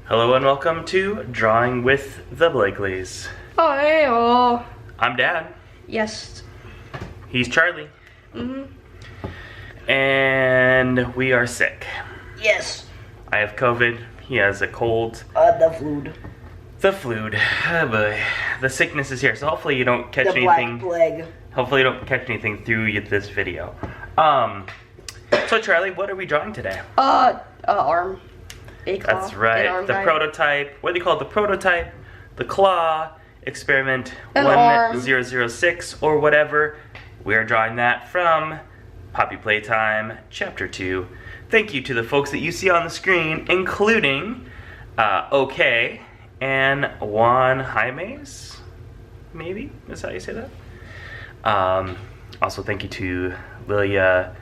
Hello and welcome to Drawing with the Blakleys. Oh, hey, oh. I'm Dad. Yes. He's Charlie. And we are sick. Yes. I have COVID. He has a cold. The flu. The flu. Oh boy. The sickness is here. So hopefully you don't catch anything. The Black Plague. Hopefully you don't catch anything through this video. So Charlie, what are we drawing today? Arm. A claw. That's right. The prototype. What do you call it? The prototype, the claw, experiment 1006 or whatever. We are drawing that from Poppy Playtime, Chapter 2. Thank you to the folks that you see on the screen, including a.k.a. and Juan Jaimes. Maybe? Is that how you say that? Also, thank you to Lilya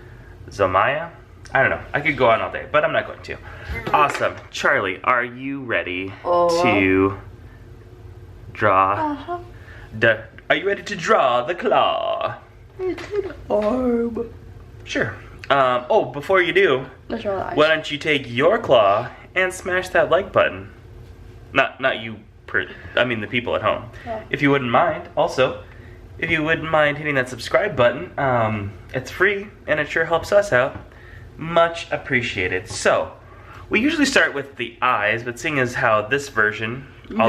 Zomaya. I don't know. I could go on all day, but I'm not going to. Awesome. Charlie, are you ready to draw? Are you ready to draw the claw? It's an arm. Sure. Before you do, Let's draw the eyes. why don't you take your claw and smash that like button? Not you, I mean the people at home. Yeah. If you wouldn't mind, also, if you wouldn't mind hitting that subscribe button, it's free and it sure helps us out. Much appreciated. So, we usually start with the eyes, but seeing as how this version, this is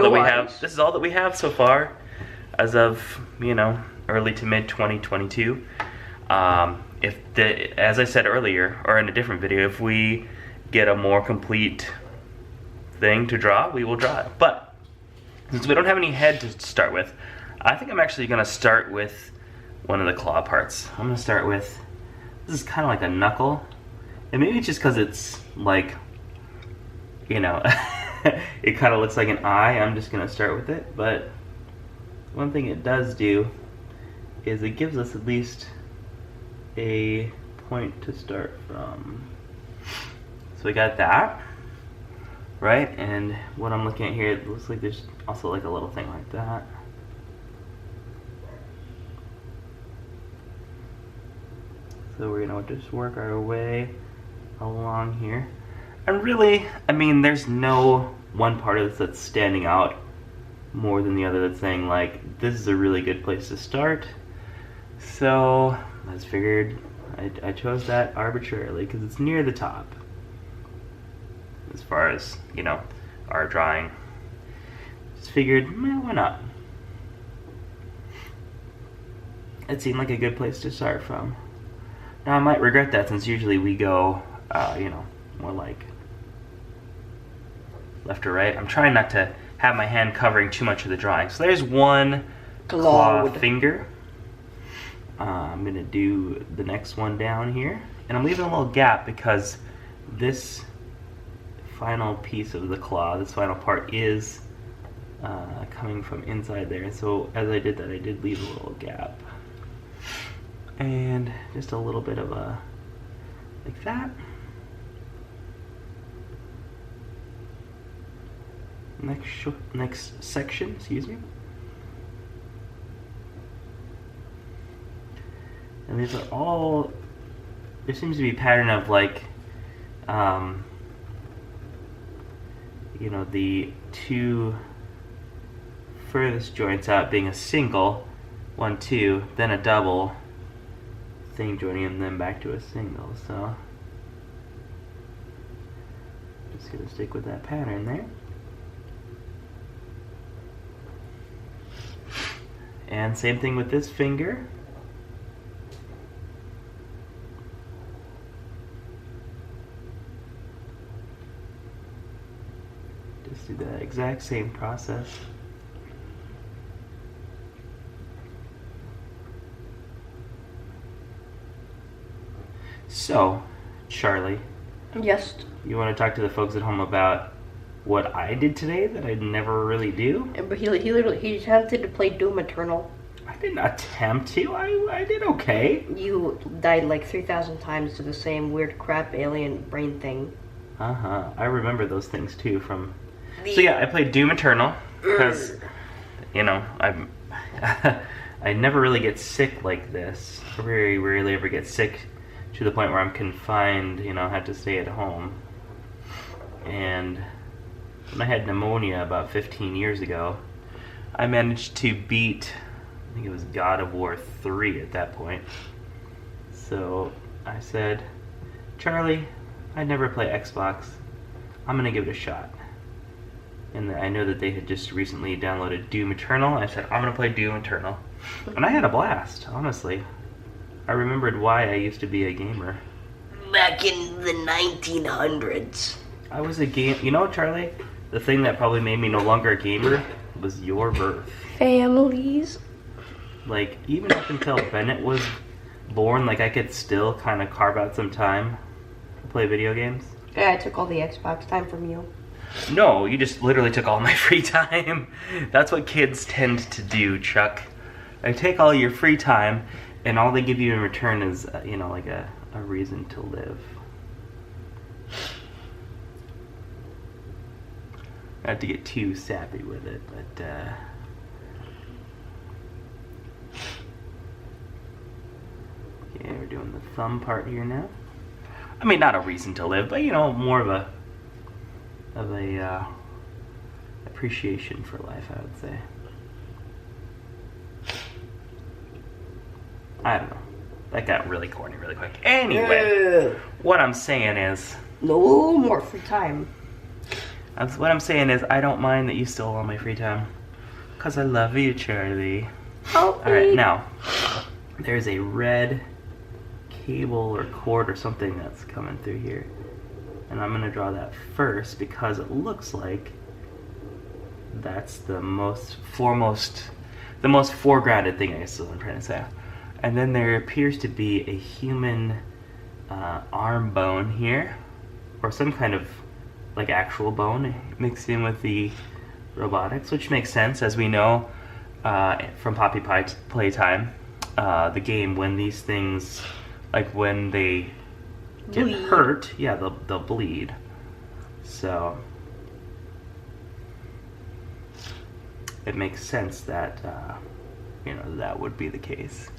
all that we have so far, as of, early to mid 2022. As I said earlier, or in a different video, if we get a more complete thing to draw, we will draw it. But, since we don't have any head to start with, I think I'm actually going to start with one of the claw parts. I'm going to start with, this is kind of like a knuckle. And maybe it's just because it's like, it kind of looks like an eye. I'm just going to start with it. But one thing it does do is it gives us at least a point to start from. So we got that, right? And what I'm looking at here, it looks like there's also like a little thing like that. So we're going to just work our way along here. And really, there's no one part of this that's standing out more than the other that's saying, like, this is a really good place to start. So, I just figured I chose that arbitrarily because it's near the top. As far as, our drawing. Just figured, why not? It seemed like a good place to start from. Now, I might regret that since usually we go, more like left or right. I'm trying not to have my hand covering too much of the drawing. So there's one claw finger. I'm going to do the next one down here. And I'm leaving a little gap because this final piece of the claw, this final part is coming from inside there. So as I did that, I did leave a little gap. And just a little bit of a, like that. Next section, excuse me. And these are all, there seems to be a pattern of like, the two furthest joints out being a single, 1, 2, then a double thing joining and then back to a single. So, just gonna stick with that pattern there. And same thing with this finger. Just do the exact same process. So, Charlie. Yes. You want to talk to the folks at home about what I did today that I never really do? But he attempted to play Doom Eternal. I didn't attempt to. I did okay. You died like 3,000 times to the same weird crap alien brain thing. I remember those things too from... So yeah, I played Doom Eternal because, I never really get sick like this. I very rarely ever get sick to the point where I'm confined, have to stay at home. And when I had pneumonia about 15 years ago, I managed to beat, I think it was God of War 3 at that point. So I said, Charlie, I never play Xbox. I'm gonna give it a shot. And I know that they had just recently downloaded Doom Eternal. I said, I'm gonna play Doom Eternal. And I had a blast, honestly. I remembered why I used to be a gamer. Back in the 1900s. I was a you know, Charlie, the thing that probably made me no longer a gamer was your birth. Families. Like, even up until Bennett was born, like, I could still kind of carve out some time to play video games. Yeah, I took all the Xbox time from you. No, you just literally took all my free time. That's what kids tend to do, Chuck. They take all your free time, and all they give you in return is, you know, like a reason to live. Not to get too sappy with it, but okay, we're doing the thumb part here now. I mean, not a reason to live, but you know, more of a appreciation for life, I would say. I don't know. That got really corny really quick. Anyway, what I'm saying is, no more free time. What I'm saying is, I don't mind that you stole all my free time. Because I love you, Charlie. Oh, alright, now, there's a red cable or cord or something that's coming through here. And I'm going to draw that first because it looks like that's the most foregrounded thing, I guess is what I'm trying to say. And then there appears to be a human arm bone here, or some kind of like actual bone mixed in with the robotics, which makes sense, as we know from Poppy Playtime, the game, when these things, like when they get hurt, yeah, they'll bleed. So it makes sense that you know, that would be the case.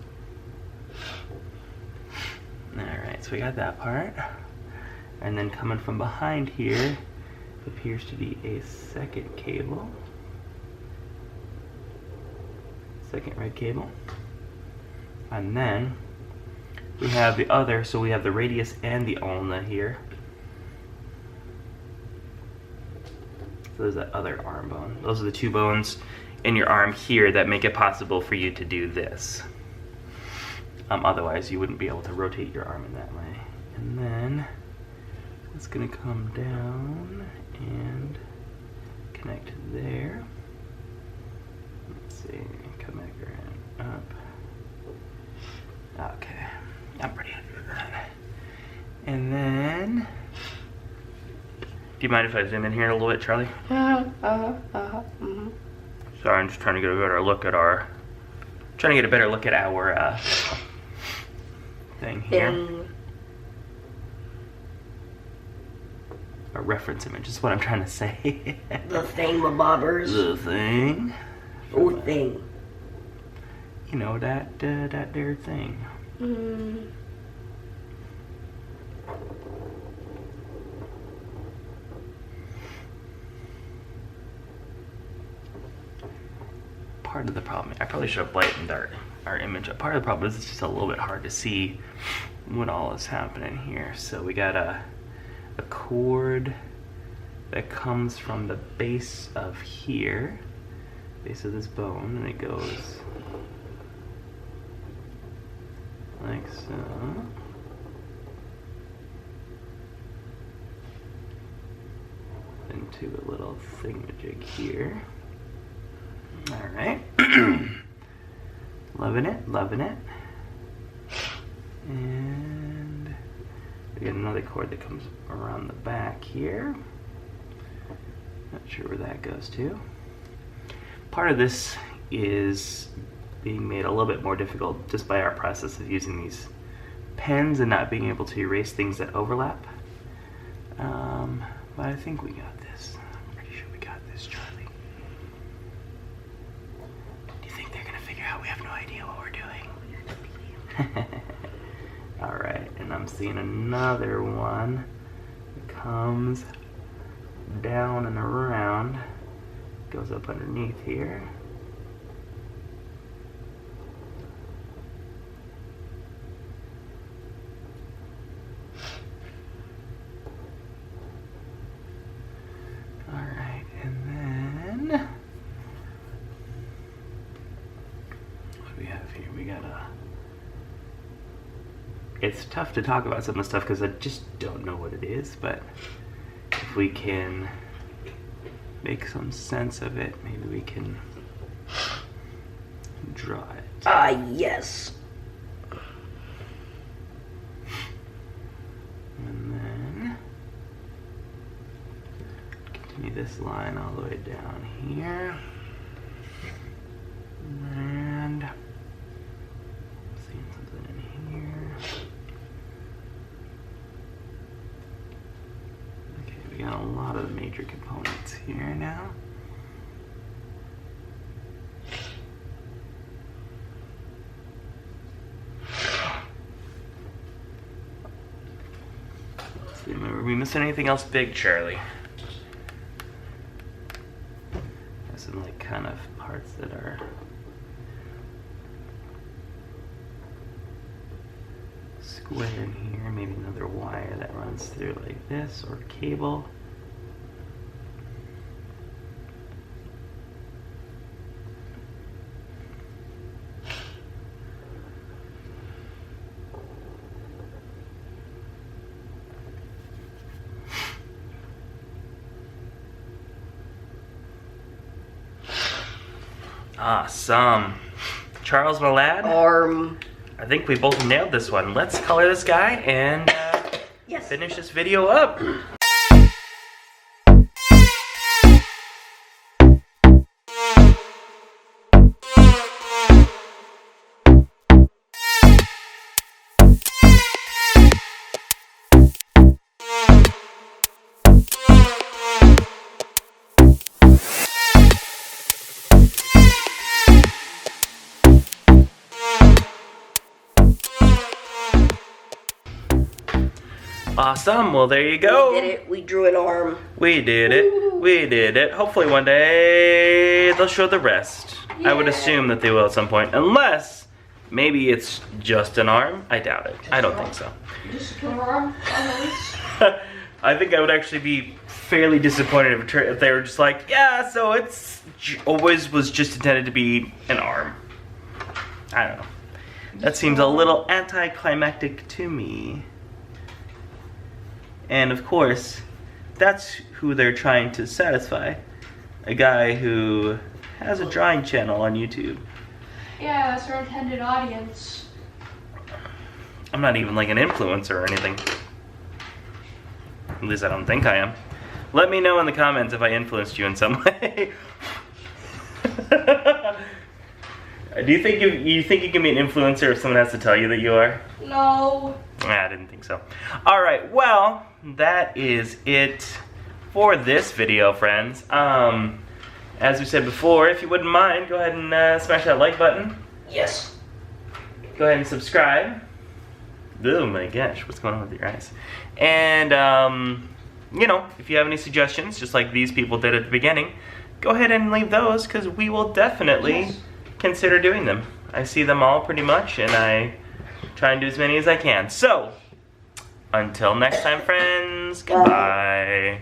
Alright, so we got that part. And then coming from behind here appears to be a second cable. Second red cable. And then we have the other, so we have the radius and the ulna here. So there's that other arm bone. Those are the two bones in your arm here that make it possible for you to do this. Otherwise you wouldn't be able to rotate your arm in that way. And then it's gonna come down and connect there. Let's see, come back around, up. Okay, I'm pretty happy with that. And then, do you mind if I zoom in here a little bit, Charlie? Sorry, I'm just trying to get a better look at our, thing here. A reference image is what I'm trying to say. The thingamabobbers. The thing. Oh, thing. You know, that there thing. Part of the problem, I probably should have lightened our image up. Part of the problem is it's just a little bit hard to see what all is happening here. So we got a cord that comes from the base of here, base of this bone, and it goes like so. Into a little thingamajig here. Alright. Loving it, loving it. And we got another cord that comes around the back here. Not sure where that goes to. Part of this is being made a little bit more difficult just by our process of using these pens and not being able to erase things that overlap. But I think we got this. I'm pretty sure we got this, Charlie. Do you think they're gonna figure out we have no idea what we're doing? Alright, and I'm seeing another one that comes down and around. Goes up underneath here. Alright, and then what do we have here? We got a... It's tough to talk about some of the stuff because I just don't know what it is, but if we can make some sense of it, maybe we can draw it. Ah, yes. And then continue this line all the way down here. And seeing something in here. Okay, we got a lot of the major components here now. Let's see, are we missing anything else big, Charlie? There's some like kind of parts that are square in here, maybe another wire that runs through like this, or cable. Awesome. Charles, my lad. Arm. I think we both nailed this one. Let's color this guy and Yes. finish this video up. Awesome, well there you go. We did it. We drew an arm. We did it. We did it. Hopefully one day they'll show the rest. I would Yeah. assume that they will at some point. Unless maybe it's just an arm. I doubt it. I don't think so. Just an arm. I think I would actually be fairly disappointed if they were just like, yeah, so it's always was just intended to be an arm. I don't know. That seems a little anticlimactic to me. And of course, that's who they're trying to satisfy. A guy who has a drawing channel on YouTube. Yeah, that's our intended audience. I'm not even like an influencer or anything. At least I don't think I am. Let me know in the comments if I influenced you in some way. Do you think you think you can be an influencer if someone has to tell you that you are? No. I didn't think so. Alright, well, that is it for this video, friends. As we said before, if you wouldn't mind, go ahead and smash that like button. Yes. Go ahead and subscribe. Oh my gosh, what's going on with your eyes? And, you know, if you have any suggestions, just like these people did at the beginning, go ahead and leave those, because we will definitely consider doing them. I see them all pretty much, and I try and do as many as I can. So, until next time, friends, goodbye.